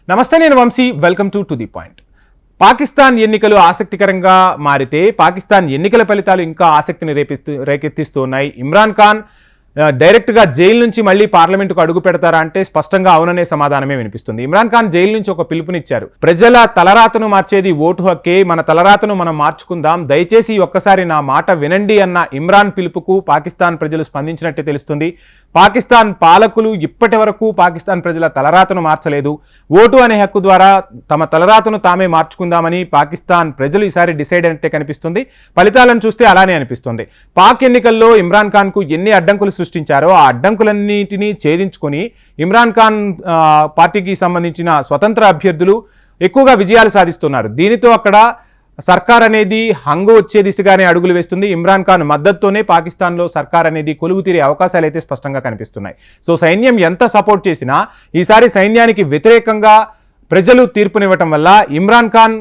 నమస్తే, నేను Vamsi. Welcome to the point. Pakistan ఎన్నికలు ఆసక్తికరంగా మారితే పాకిస్తాన్ ఎన్నికల ఫలితాలు ఇంకా ఆసక్తిని రేకెత్తిస్తూ ఉన్నాయి. ఇమ్రాన్ ఖాన్ డైరెక్ట్గా జైలు నుంచి మళ్ళీ పార్లమెంటుకు అడుగు పెడతారా అంటే స్పష్టంగా అవుననే సమాధానమే వినిపిస్తుంది. ఇమ్రాన్ ఖాన్ జైలు నుంచి ఒక పిలుపునిచ్చారు. ప్రజల తలరాతను మార్చేది ఓటు హక్కే, మన తలరాతను మనం మార్చుకుందాం, దయచేసి ఒక్కసారి నా మాట వినండి అన్న ఇమ్రాన్ పిలుపుకు పాకిస్తాన్ ప్రజలు స్పందించినట్టే తెలుస్తుంది. పాకిస్తాన్ పాలకులు ఇప్పటి వరకు పాకిస్తాన్ ప్రజల తలరాతను మార్చలేదు. ఓటు అనే హక్కు ద్వారా తమ తలరాతను తామే మార్చుకుందామని పాకిస్తాన్ ప్రజలు ఈసారి డిసైడ్ అంటే కనిపిస్తుంది. ఫలితాలను చూస్తే అలానే అనిపిస్తుంది. పాక్ ఎన్నికల్లో ఇమ్రాన్ ఖాన్కు ఎన్ని అడ్డంకులు సృష్టించారో ఆ అడ్డంకులన్నింటినీ ఛేదించుకొని ఇమ్రాన్ ఖాన్ పార్టీకి సంబంధించిన స్వతంత్ర అభ్యర్థులు ఎక్కువగా విజయాలు సాధిస్తున్నారు. దీనితో అక్కడ సర్కార్ అనేది హంగు వచ్చే దిశగానే అడుగులు వేస్తుంది. ఇమ్రాన్ ఖాన్ మద్దతుతోనే పాకిస్తాన్లో సర్కార్ అనేది కొలువు తీరే అవకాశాలు అయితే స్పష్టంగా కనిపిస్తున్నాయి. సో సైన్యం ఎంత సపోర్ట్ చేసినా ఈసారి సైన్యానికి వ్యతిరేకంగా ప్రజలు తీర్పునివ్వటం వల్ల ఇమ్రాన్ ఖాన్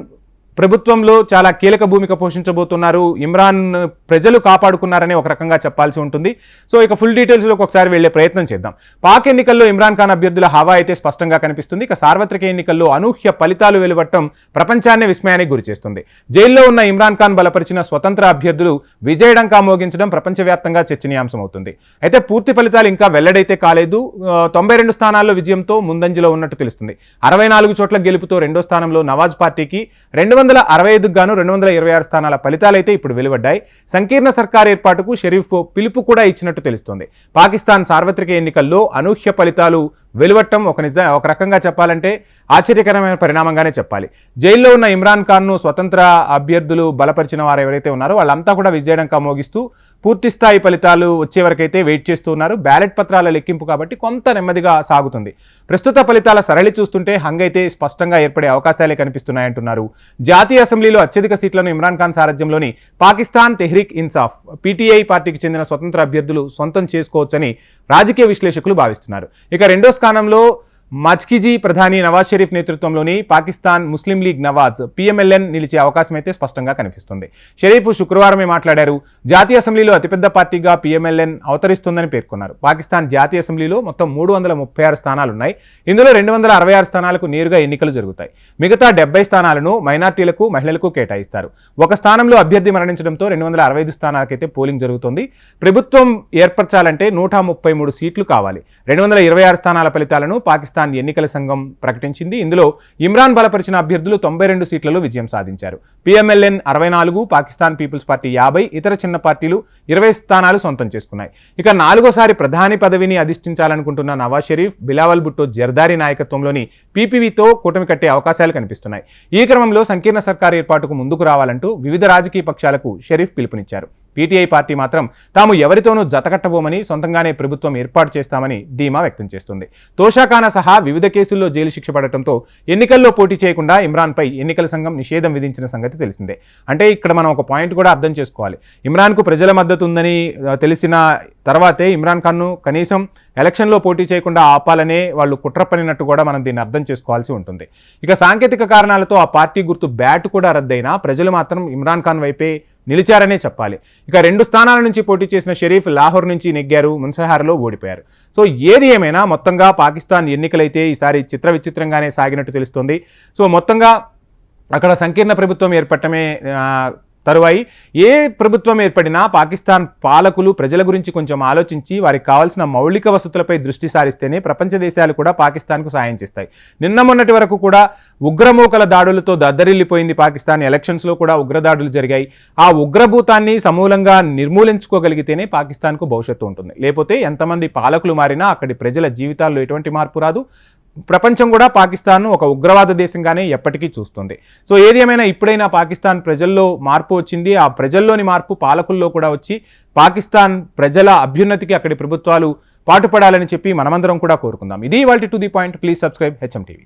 ప్రభుత్వంలో చాలా కీలక భూమిక పోషించబోతున్నారు. ఇమ్రాన్ ప్రజలు కాపాడుకున్నారని ఒక రకంగా చెప్పాల్సి ఉంటుంది. సో ఇక ఫుల్ డీటెయిల్స్లోకి ఒకసారి వెళ్లే ప్రయత్నం చేద్దాం. పాక్ ఎన్నికల్లో ఇమ్రాన్ ఖాన్ అభ్యర్థుల హవా అయితే స్పష్టంగా కనిపిస్తుంది. ఇక సార్వత్రిక ఎన్నికల్లో అనూహ్య ఫలితాలు వెలువడటం ప్రపంచాన్ని విస్మయానికి గురిచేస్తుంది. జైల్లో ఉన్న ఇమ్రాన్ ఖాన్ బలపరిచిన స్వతంత్ర అభ్యర్థులు విజయడంకా మోగించడం ప్రపంచవ్యాప్తంగా చర్చనీయాంశం అవుతుంది. అయితే పూర్తి ఫలితాలు ఇంకా వెల్లడైతే కాలేదు. 92 స్థానాల్లో విజయంతో ముందంజలో ఉన్నట్టు తెలుస్తుంది. 64 చోట్ల గెలుపుతో రెండో స్థానంలో నవాజ్ పార్టీకి 265 గాను 226 స్థానాల ఫలితాలైతే ఇప్పుడు వెలువడ్డాయి. సంకీర్ణ సర్కార్ ఏర్పాటుకు షరీఫ్ పిలుపు కూడా ఇచ్చినట్టు తెలుస్తోంది. పాకిస్తాన్ సార్వత్రిక ఎన్నికల్లో అనూహ్య ఫలితాలు వెలువట్టం ఒక రకంగా చెప్పాలంటే ఆశ్చర్యకరమైన పరిణామంగానే చెప్పాలి. జైల్లో ఉన్న ఇమ్రాన్ ఖాన్ను స్వతంత్ర అభ్యర్థులు బలపరిచిన వారు ఎవరైతే ఉన్నారో వాళ్ళంతా కూడా విజయడంకా మోగిస్తూ పూర్తి స్థాయి ఫలితాలు వచ్చే వరకైతే వెయిట్ చేస్తూ ఉన్నారు. బ్యాలెట్ పత్రాల లెక్కింపు కాబట్టి కొంత నెమ్మదిగా సాగుతుంది. ప్రస్తుత ఫలితాల సరళి చూస్తుంటే హంగైతే స్పష్టంగా ఏర్పడే అవకాశాలే కనిపిస్తున్నాయంటున్నారు. జాతీయ అసెంబ్లీలో అత్యధిక సీట్లను ఇమ్రాన్ ఖాన్ సారథ్యంలోని పాకిస్తాన్ తెహ్రీక్ ఇన్సాఫ్ పీటీఐ పార్టీకి చెందిన స్వతంత్ర అభ్యర్థులు సొంతం చేసుకోవచ్చని రాజకీయ విశ్లేషకులు భావిస్తున్నారు. ఇక రెండో స్థానంలో మజ్కిజీ ప్రధాని నవాజ్ షరీఫ్ నేతృత్వంలోని పాకిస్తాన్ ముస్లిం లీగ్ నవాజ్ పిఎంఎల్ఎన్ నిలిచే అవకాశం అయితే స్పష్టంగా కనిపిస్తుంది. షరీఫ్ శుక్రవారమే మాట్లాడారు. జాతీయ అసెంబ్లీలో అతిపెద్ద పార్టీగా పిఎంఎల్ఎన్ అవతరిస్తుందని పేర్కొన్నారు. పాకిస్తాన్ జాతీయ అసెంబ్లీలో మొత్తం 336 స్థానాలున్నాయి. ఇందులో 266 స్థానాలకు నేరుగా ఎన్నికలు జరుగుతాయి. మిగతా 70 స్థానాలను మైనార్టీలకు, మహిళలకు కేటాయిస్తారు. ఒక స్థానంలో అభ్యర్థి మరణించడంతో 265 స్థానాలకైతే పోలింగ్ జరుగుతుంది. ప్రభుత్వం ఏర్పరచాలంటే 133 సీట్లు కావాలి. 226 స్థానాల ఫలితాలను పాకిస్తాన్ ఎన్నికల సంఘం ప్రకటించింది. ఇందులో ఇమ్రాన్ బలపరిచిన అభ్యర్థులు 92 సీట్లలో విజయం సాధించారు. పిఎంఎల్ఎన్ 64, పాకిస్తాన్ పీపుల్స్ పార్టీ 50, ఇతర చిన్న పార్టీలు 20 స్థానాలు సొంతం చేసుకున్నాయి. ఇక 4గోసారి ప్రధాని పదవిని అధిష్ఠించాలనుకుంటున్న నవాజ్ షరీఫ్, బిలావల్ భుట్టో జర్దారీ నాయకత్వంలోని పీపీవీతో కూటమి కట్టే అవకాశాలు కనిపిస్తున్నాయి. ఈ క్రమంలో సంకీర్ణ సర్కార్ ఏర్పాటుకు ముందుకు రావాలంటూ వివిధ రాజకీయ పక్షాలకు షరీఫ్ పిలుపునిచ్చారు. పీటీఐ పార్టీ మాత్రం తాము ఎవరితోనూ జతకట్టబోమని, సొంతంగానే ప్రభుత్వం ఏర్పాటు చేస్తామని ధీమా వ్యక్తం చేస్తుంది. తోషాఖానా సహా వివిధ కేసుల్లో జైలు శిక్ష పడటంతో ఎన్నికల్లో పోటీ చేయకుండా ఇమ్రాన్పై ఎన్నికల సంఘం నిషేధం విధించిన సంగతి తెలిసిందే. అంటే ఇక్కడ మనం ఒక పాయింట్ కూడా అర్థం చేసుకోవాలి. ఇమ్రాన్కు ప్రజల మద్దతు ఉందని తెలిసిన తర్వాతే ఇమ్రాన్ ఖాన్ను కనీసం ఎలక్షన్లో పోటీ చేయకుండా ఆపాలనే వాళ్ళు కుట్ర పనినట్టు కూడా మనం దీన్ని అర్థం చేసుకోవాల్సి ఉంటుంది. ఇక సాంకేతిక కారణాలతో ఆ పార్టీ గుర్తు బ్యాట్ కూడా రద్దయినా ప్రజలు మాత్రం ఇమ్రాన్ ఖాన్ వైపే నిలిచారనే చెప్పాలి. ఇక 2 స్థానాల నుంచి పోటీ చేసిన షరీఫ్ లాహోర్ నుంచి నెగ్గారు, మున్సహార్లో ఓడిపోయారు. సో ఏది ఏమైనా మొత్తంగా పాకిస్తాన్ ఎన్నికలైతే ఈసారి విచిత్రంగానే సాగినట్టు తెలుస్తోంది. సో మొత్తంగా అక్కడ సంకీర్ణ ప్రభుత్వం ఏర్పడటమే తరువాయి ఏ ప్రభుత్వం ఏర్పడినా పాకిస్తాన్ పాలకులు ప్రజల గురించి కొంచెం ఆలోచించి వారికి కావాల్సిన మౌలిక వసతులపై దృష్టి సారిస్తేనే ప్రపంచ దేశాలు కూడా పాకిస్తాన్కు సాయం చేస్తాయి. నిన్న మొన్నటి వరకు కూడా ఉగ్రమూకల దాడులతో దద్దరిల్లిపోయింది పాకిస్తాన్. ఎలక్షన్స్లో కూడా ఉగ్రదాడులు జరిగాయి. ఆ ఉగ్రభూతాన్ని సమూలంగా నిర్మూలించుకోగలిగితేనే పాకిస్తాన్కు భవిష్యత్తు ఉంటుంది. లేకపోతే ఎంతమంది పాలకులు మారినా అక్కడి ప్రజల జీవితాల్లో ఎటువంటి మార్పు రాదు. ప్రపంచం కూడా పాకిస్తాన్ను ఒక ఉగ్రవాద దేశంగానే ఎప్పటికీ చూస్తుంది. సో ఏది ఏమైనా ఇప్పుడైనా పాకిస్తాన్ ప్రజల్లో మార్పు వచ్చింది. ఆ ప్రజల్లోని మార్పు పాలకుల్లో కూడా వచ్చి పాకిస్తాన్ ప్రజల అభ్యున్నతికి అక్కడి ప్రభుత్వాలు పాటుపడాలని చెప్పి మనమందరం కూడా కోరుకుందాం. ఇది ఇవాల్టి to the point. Please subscribe HM TV.